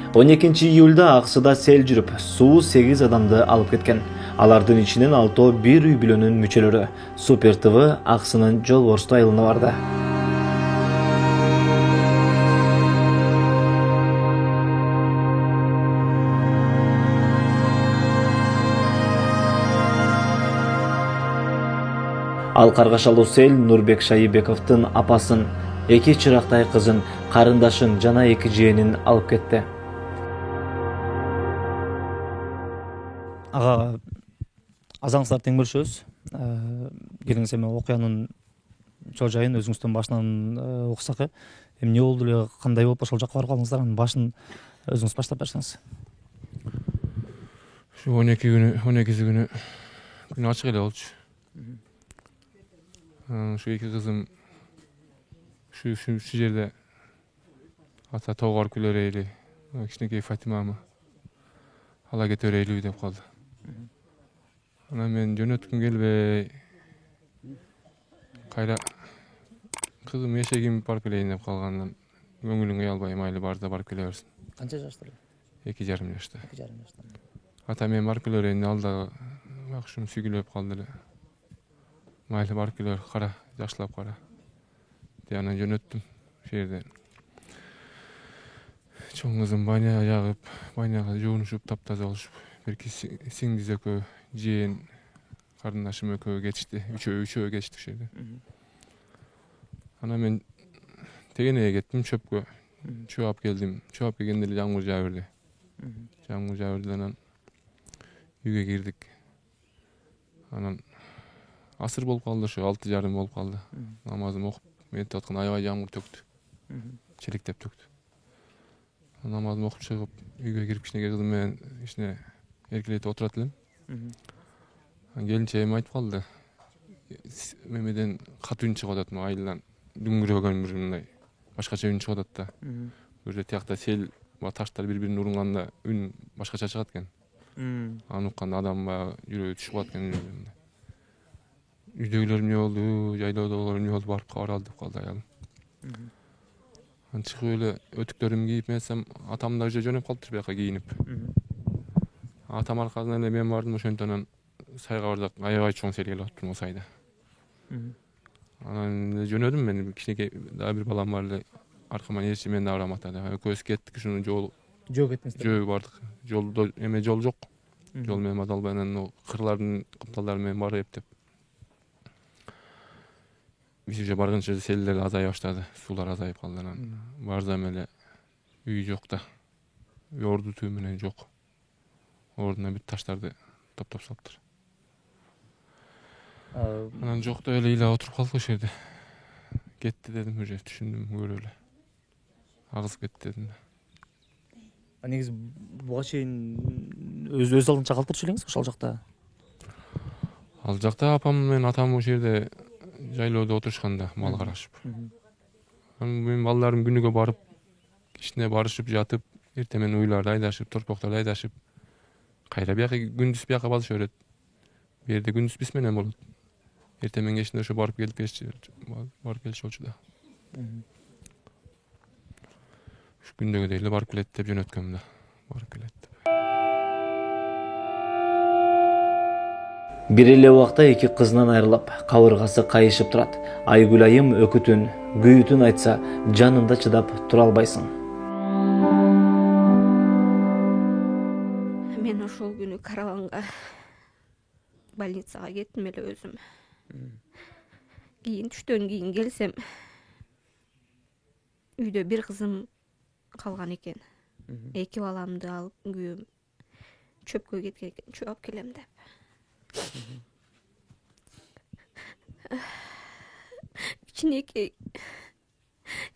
12-июлда Аксыда сел жүрүп, суу 8 адамды алып кеткен. Алардын ичинен 6 бир үй бүлөнүн мүчөлөрү. Супер ТВ Аксынын Жолборсто айылына барды. Ал каргашалуу сел Нурбек Шайбековдун апасын, 2 чырактай кызын, карындашын жана 2 жээнин алып кетти. Ага азаңыздар тең бөлүшөбүз. Келиңиз эми окуянын чоо жайын өзүңүздүн башынан уксак. Эмне болду эле, кандай болуп ошол жакка барып калдыңыздар? Анын башын өзүңүз баштап берсеңиз. Şu 12'si günü gün açık ele oldu. Şu 2 kızım şu yerde hatta toğar külöreyli. Kişneki Fatima mı? Hala getireyli dep kaldı. Ana men jönötküm gelbey. Kayra kızım eşegim barıp keleyin dep kalgandan көңүлүңө албай майли барда барып келе берсин. Канча жашта? 2,5 жашта. 2,5 жашта. Ата мен барып келе берейин алда акшым сүйгүлөп калды эле. Майли барып келе бер, кара, жакшылап кара. Дияна жөнөттүм ошол жерде. Чоң кызым баня жагып, баняга жуунушуп, таптаза болушуп, бирки сиңдиз экөө, жээн, карындашым экөө кетишти. Үчөө кетишти ошол жерде. Ана мен тегенеге кеттим чөпкө. Чөп алып келдим. Чөп алып келгенде эле жамгыр жаа берди. Жамгыр жаа берди, анан үйгө кирдик. Анан асыр болуп калды, ошо 6:30 болуп калды. Намазым окуп, метип аткан аябай жамгыр төктү. Челектеп төктү. Намазым окуп чыгып, үйгө кирип кичинекей кызым менен кичине эркелетип отурат элем. Келинчегим айтып калды. Мемеден кат үн чыгып атат, айылдан дүңгүрөгөн бир мындай башкача үн чыгып атат да. Бир жерде тиякта сел ва таштар бири-бирине урунганда үн башкача чыгат экен. Аны укканда адам баягы жүрөгү түшүп калат экен. Үйдөгүлөр эмне болду, жайлоодогулар эмне болду, барып кабар ал деп калды аялым. Чыгып эле өтүктөрүмдү кийип менсем, атам да уже жөнөп калыптыр бияка кийинип. Атам аркасынан эле мен бардым, ошентен сайга бардык, аябай чоң сел келип атыптыр могу сайда. Анан жөнөдүм мен, кичинекей дагы бир балам бар эле, аркама ээрчи мен да барам ата деп. Экөөбүз кеттик, ушуну жол кеттиңиздер. жөө бардык. Жолдо эме жол жок. Жол менен бата албай, анан кырлардын кыпталдары менен барып эптеп. Биз уже баргынча селдер азая баштады, суулар азайып калды. Анан барсам эле үй жок да. Орду түү менен жок. Ордуна бүт таштарды топтоп салыптыр. Анан жокто эле ыйлап отуруп калдык ошол жерде. Кетти дедим, уже түшүндүм көрүп эле. Агызып кетти дедим. Негизи буга чейин өз алдынча калтырчу элеңиз ошол жакта? Ал жакта апам менен атам ошол жерде жайлоодо отурушканда мал карашып. Мен балдарым күнүгө барып, кичине барышып жатып, эртең менен уйларды айдашып, торпоктарды айдашып, кайра бияка күндүз бияка балыша берет. Бу жерде күндүз биз менен болот. Эртең менен кечинде ошо барып келишчү болчу да. Ушу күндөгүдөй эле барып келет деп жөнөткөм да. Барып келет. Бир эле убакта 2 кызынан айрылып, кабыргасы кайышып турат. Айгүл айым өкүтүн, күйүтүн айтса, жанында чыдап тура албайсың. Мен ошол күнү караванга больницага кеттим эле өзүм. Кийин түштөн кийин келсем, үйдө бир кызым калган экен. 2 баламды алып күйөөм чөпкө кеткен экен, чөп алып келем деп. Кичинекей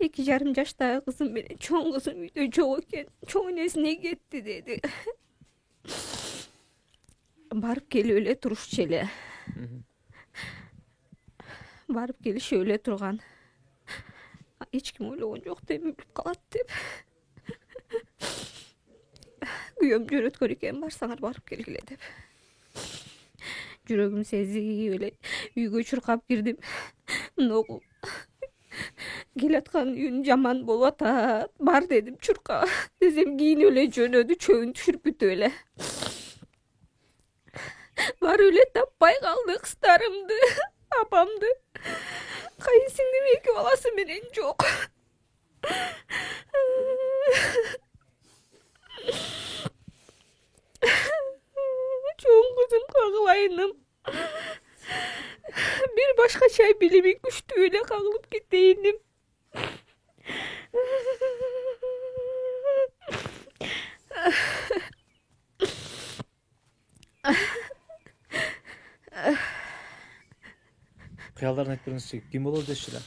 2,5 жаштагы кызым менен чоң кызым үйдө жок экен. Чоң энесине кетти деди. Барып келип эле турушчу эле. Барып келишип эле турган. Эч ким ойлогон жок да, эми билип калат деп. Күйөөм жөнөткөн экен, барсаңар барып келгиле деп. Жүрөгүм сезип эле үйгө чуркап кирдим. Gelatkan yün jaman bolop atat. Bar dedim çurka. Desem giyin öyle jönödü çöğün düşürüp büt öyle. Var öyle tappay kaldı kıstarımdı. Apamdı. Kayısındım iki balası menen çok. Çoğun kızım kağılayınım. Bir başka şey bilimin güçtü öyle kağılıp gideydim. Kıyallarını ettirinizçe kim olur deşiler?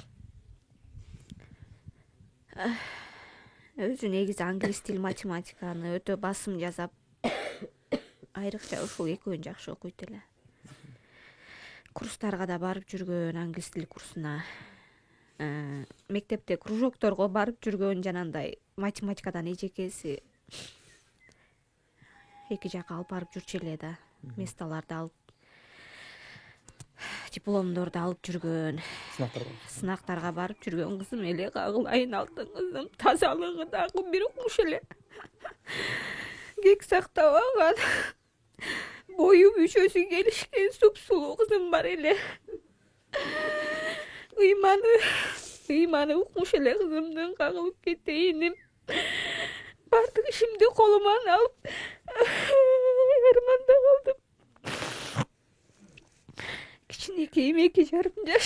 Özü negiz angliz til matematikаны өтө басым жасап айрыкча ушул экөөнү жакшы окуйт эле. Курстарга да барып жүргөн, англис тил курсуна. Мектепте кружокторго барып жүргөн, жанандай математикадан эжекеси эки жака алып барып жүрчү эле да. Месталарды алып, дипломдорду алып жүргөн. Сынактарга барып жүргөн кызым эле, кагылайын алтын кызым. Тазалыгы дагы бир укмуш эле. Кек сактабаган. Бою мүшөсү келишкен супсулуу кызым бар эле. Ыйманы укмуш эле кызымдын, кагылып кетейиним. Бардык ишимди колуман алып арманда калдым. Кичинекейим 2,5 жаш.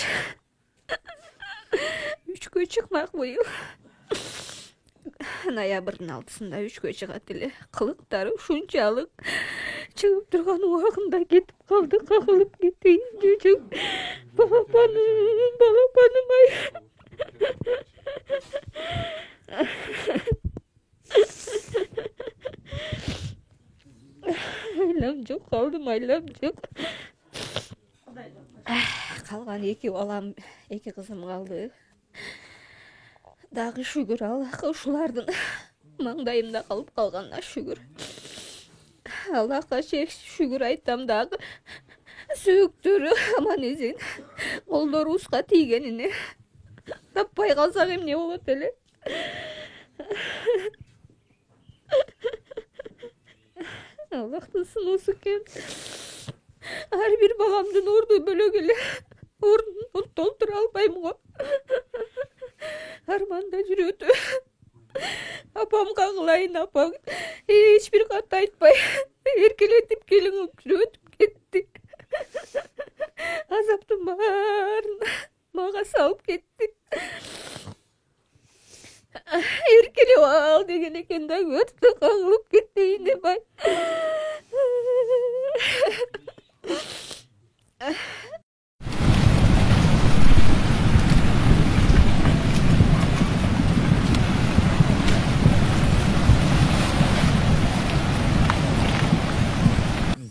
3кө чыкмак быйыл. Ноябрдын 6-сында 3кө чыгат эле. Кылыктары ушунчалык чыгып турган убагында кетип калды, кагылып кетейин жүчүк. Балапаным ай. Айлам жок, калдым, айлам жок. Калган 2 балам, 2 кызым калды. Дагы шүгүр Аллахка ушулардын маңдайымда калып калганына шүгүр. Аллахка шүгүр айтам дагы. Сүйүктөрү аман эсен колдорубузга тийгенине. Таппай калсак эмне болот эле? Аллахтын сыноосу экен. Ар бир баламдын орду бөлөк эле. Ордун толтура албайм го. Арманда жүрөт. Апам кагылайын, апам эч бир кат айтпай эркелетип келиңип өтүп кетти. Азаптын баарын мага салып кетти. Эркелеп ал деген экен да, өтүп кагылып кетейин деп ай.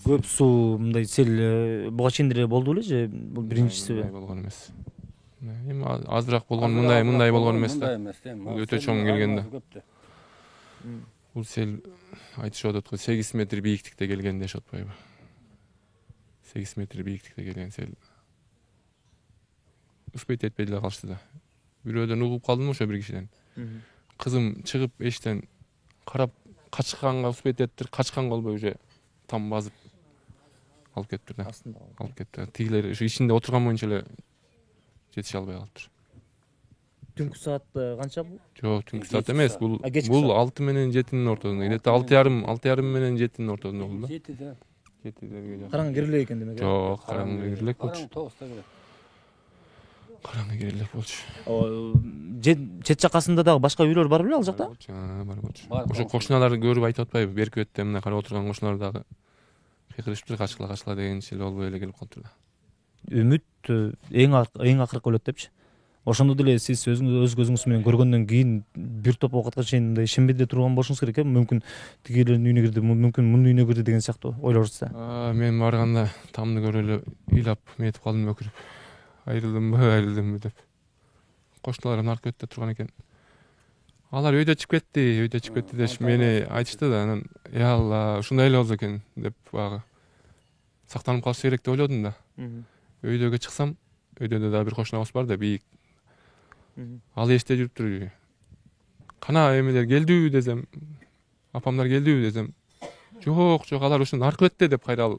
Көп суу мындай сел буга чейин деле болду беле же бул биринчисиби? Болгон эмес. Эми азыраак болгон, мындай болгон эмес да. Бул өтө чоң келген да. Бул сел айтышып атат го 8 метр бийиктикте келген дешип атпайбы? 8 метр бийиктикте келген сел. Успейт этпей деле калышты да. Бирөөдөн угуп калдым ошо бир кишиден. Кызым чыгып эштен карап качканга успейт эттир, качканга болбой уже там базып алып кетиптир да. Алып кетти. Тигилер ушу ичинде отурган боюнча эле жетише албай калыптыр. Түнкү саат канча бул? Жок, түнкү саат эмес. Бул 6 менен 7-нин ортосунда. Где-то 6,5 менен 7-нин ортосунда болду да. 7-дерге. Караңгы кирилек экен демек. Жок, караңгы кирилек болчу. Караңгы кирилек болчу. Чет жакасында дагы башка үйлөр бар беле ал жакта? Бар болчу. Ошо кошуналар көрүп айтып атпайбы? Берки бетте мына карап отурган кошуналар дагы кыйкырышыптыр, качкыла дегенче эле болбой эле келип калыптыр да. Үмүт эң акыркы өлөт депчи. Ошондо деле сиз өз көзүңүз менен көргөндөн кийин бир топ убакытка чейин мындай ишенбей турган болушуңуз керек э? Мүмкүн тигилердин үйүнө кирди, мүмкүн мунун үйүнө кирди деген сыяктуу ойлорсуз да. Мен барганда тамды көрүп эле ыйлап метип калдым, өкүрүп. Айрылдымбы деп. Кошуналарым наркы өттө турган экен. Алар өйдө чыгып кетти деп мени айтышты да. Анан я Алла, ушундай эле болду экен деп багы сактанып калыш керек деп ойлодум да. Өйдөгө чыксам, өйдө да бир кошунабыз бар да, бийик. Al эште жүрүптүр. Кана эмелер келдиби десем, апамдар келдиби десем, жок, алар ушун аркы деп кайра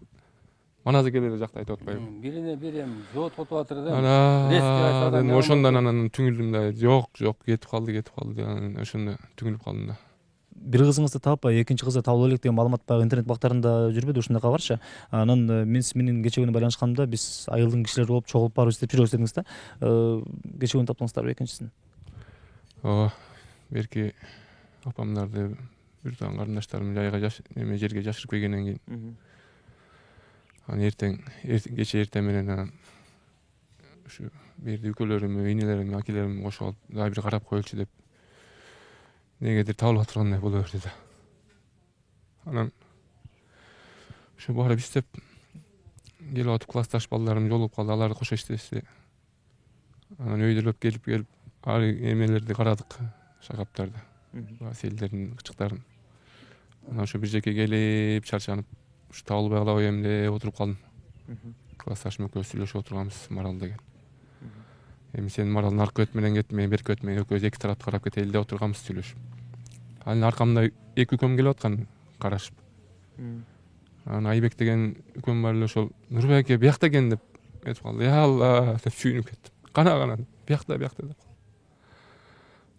маназы келе жакта айтып атпайбы. Бирине берем, жот отуп атыр да. Анан ошондон анан түңүлдүм да. Жок, кетип калды деген ошондо түңүлүп калдым да. Бир кызыңызды таппай экинчи кызды табылып элек деген маалымат баягы интернет бактарында жүрбөдү, ушундай кабарчы. Анан мен сиз менен кечээ күнү байланышканда биз айылдын кишилери болуп чогулуп барыбыз деп жүрөбүз дедиңиз да. Кечээ күнү таптыңыздарбы экинчисин? Ооба. Берки апамдарды бир тан карындаштарым жайга жерге жашырып келгенден кийин анан кечээ эртең менен анан ушу берди үкөлөрүмө, энелеримди, акелеримди кошуп алып, дагы бир карап коелучу деп негедир табылып тургандай боло берди да. Анан ушу барып иштеп келип атып классташ балдарым жолугуп калды, аларды кошо иштешти. Анан өйдөлөп келип ар эмелерди карадык, шагаптарды, селдердин кычыктарын. Анан ошо бир жеке келип чарчанып, ушу табылбай калабы деп отуруп калдым. Классташым экөөбүз сүйлөшүп отурганбыз Марал деген. Эми сен Маралдын аркы бет менен кетме, берки бет менен экөөбүз эки тарапты карап кетели деп отурганбыз сүйлөшүп. Анан аркамда эки үкөм келип аткан карашып. Анан Айбек деген үкөм бар эле, ошол Нурбек биякта экен деп айтып калды. Я Алла деп сүйүнүп кеттим. Кана биякта деп.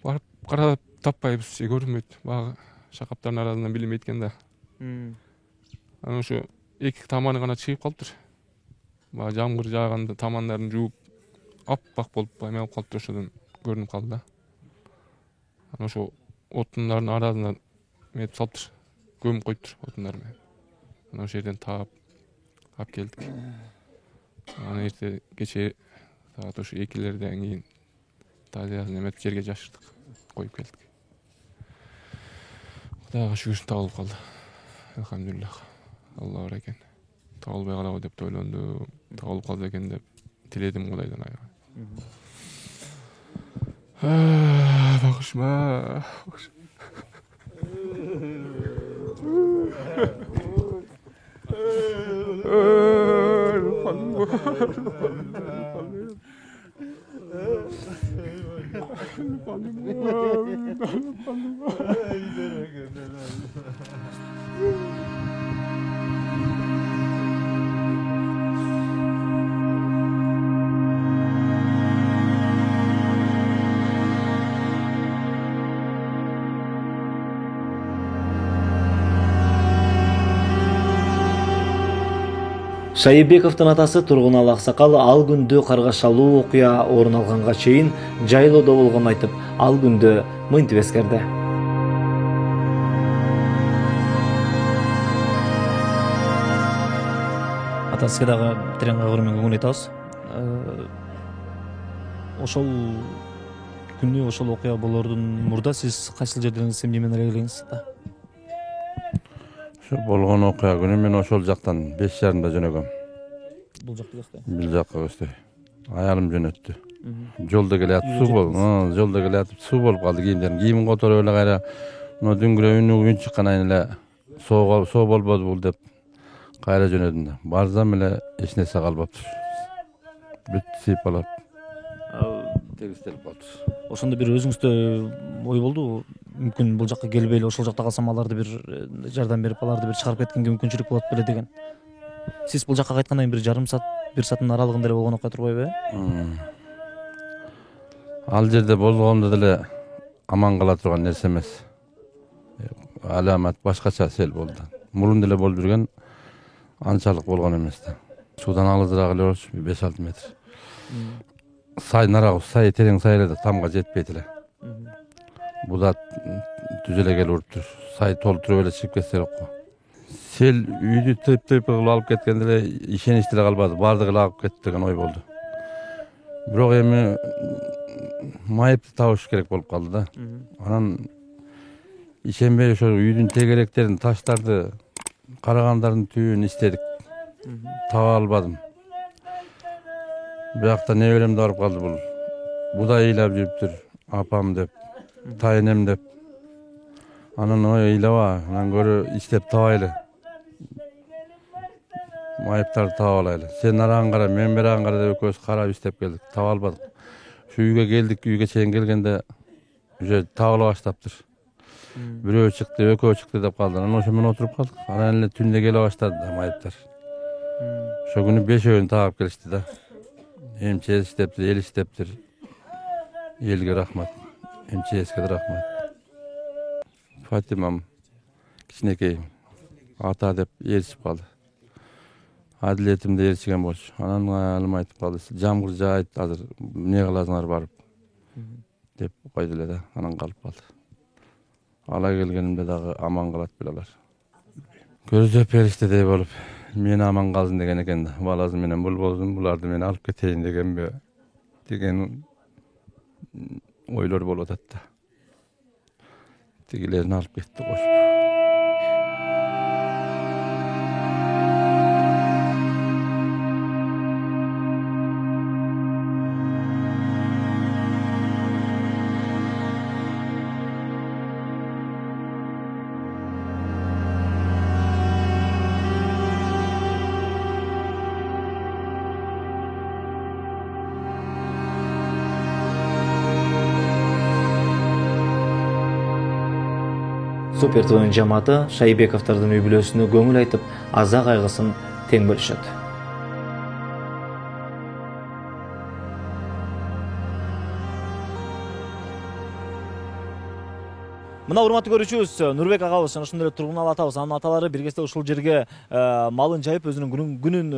Барып карап таппайбыз, көрүнбөйт. Баягы шакаптардын арасынан билинбейт экен да. Анан ошо эки таманы гана чыгып калыптыр. Баягы жамгыр жааганда тамандарын жууп аппак болуп эме калыптыр, ошодон көрүнүп калды да. Анан ошо отундардын арасына метип салыптыр. Көмүп коюптур отундар менен. Анан ошол жерден таап алып келдик. Анан эрте кечээ саат ошо 2-лерден кийин тазиясын эметип жерге жашырдык, коюп келдик. Кудайга шүгүр табылып калды. Элхамдулиллах. Алла бар экен. Табылбай калабы деп ойлондум. Табылып калды экен деп тиледим Кудайдан айга. Багышма. Шайыбековдун атасы Тургунал Аксакал ал күндө каргашалуу окуя орун алганга чейин жайлоодо болгонун айтып, ал күндө мынтип эскерди. Атасызга дагы терең кайгыруу менен көңүл айтабыз. Ошол күнү, ошол окуя болоордун мурда сиз кайсыл жерде элеңиз, эмне менен эле элеңиз да? Болгон окуя күнү мен ошол жактан 5:30-да жөнөгөм. Бул жакта көстөй. Бул жакка көстөй. Аялым жөнөттү. Жолдо келатып суу болуп калды кийимин которуп эле кайра мына дүңгүрө үн чыккандан эле соо болбоду бул деп кайра жөнөдүм да. Барсам эле эч нерсе калбаптыр. Бүт сыйпалап тегистелип калыптыр. Ошондо бир өзүңүздө ой болду, мүмкүн бул жакка келбей эле ошол жакта калсам аларды бир жардам берип, аларды бир чыгарып кеткенге мүмкүнчүлүк болот беле деген. Сиз бул жакка кайткандан кийин бир жарым саат, 1 сааттын аралыгында эле болгон окуя турбайбы? Ал жерде болгондо деле аман кала турган нерсе эмес. Аламат башкача сел болду. Мурун деле болуп жүргөн анчалык болгон эмес да. Судан алысыраак эле болчу, 5-6 метр. Сай нарагы, сай терең сай эле да тамга жетпейт эле. Буда түзеле келип уруптур. Сай толтуруп эле чыгып кетсе элек го. Сел үйдү тып кылып алып кеткенде эле ишенич деле калбады. Бардыгы эле агып кетти деген ой болду. Бирок эми майыпты табыш керек болуп калды да. Анан ишенбей ошо үйдүн тегеректерин, таштарды, карагандардын түбүн издедик. Таба албадым. Биякта неберемди барып калды бул. Будай ыйлап жүрүптүр, апам деп, тайынем деп. Анан ой ыйлаба, анан көрө иштеп табайлы. Майыптарды таба алайлы. Сен нарагын кара, мен берагын кара деп экөөбүз карап иштеп келдик. Таба албадык. Şu uyga geldik, uyga çeyin gelgende üce tağla başlaptır. Birөө çıktı, ökөө çıktı dep kaldı. Ana şo men oturup kaldık. Ana elle tünde gele başladı mayıptar. Şo günü 5 öğün tağıp gelişti da. MÇS isteptir, el isteptir. Elge rahmat. MÇS'ge de rahmat. Fatimam kiçinekeyim. Ata dep erişip kaldı. Adiletimde erişigen bolç. Anam ayalım aytıp kaldı. Jamgır jaayt hazır. Ne kılasыңар barıp. Dep koydular da anan kalıp kaldı. Ala gelgenimde dağı aman kalat bilalar. Gözde perişte de bolup meni aman kalsın degen eken da. Balazım menen bul bolsun, bulardı meni alıp keteyin degen oylar bolup atat da. Tigilerini alıp gitti koşup. Super TV'nin jamaаты Шайбековдордун үй бүлөсүнө көңүл айтып, аза кайгысын тең бөлүшөт. Мына урматтуу көрүүчүбүз, Нурбек агабыз жана ошондой эле Тургун ала атабыз, анын аталары биргесте ушул жерге малын жайып өзүнүн күнүн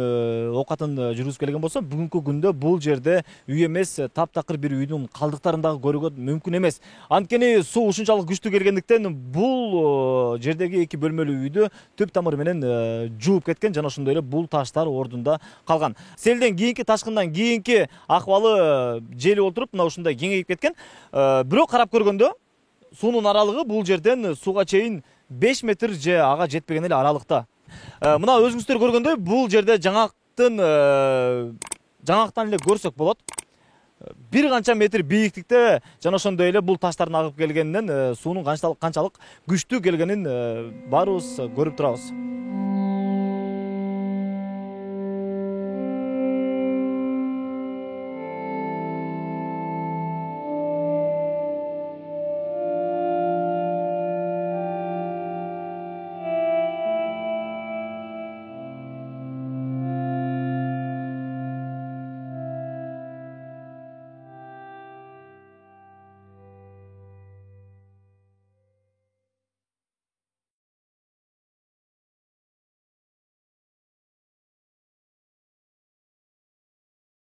оокатын жүргүзүп келген болсо, бүгүнкү күндө бул жерде үй эмес, таптакыр бир үйдүн калдыктарын дагы көрүүгө мүмкүн эмес. Анткени суу ушунчалык күчтүү келгендиктен бул жердеги 2 бөлмөлүү үйдү түп тамыры менен жууп кеткен жана ошондой эле бул таштар ордунда калган. Селден кийинки ташкындан кийинки акыбалы жели олтуруп мына ушундай кеңейип кеткен. Бирок карап көргөндө суунун аралыгы бул жерден сууга чейин 5 метр же ага жетпеген эле аралыкта. Мына өзүңүздөр көргөндөй бул жерде жаңактан эле көрсөк болот. Бир канча метр бийиктикте жана ошондой эле бул таштардын агып келгенинен суунун канчалык күчтүү келгенин баарыбыз көрүп турабыз.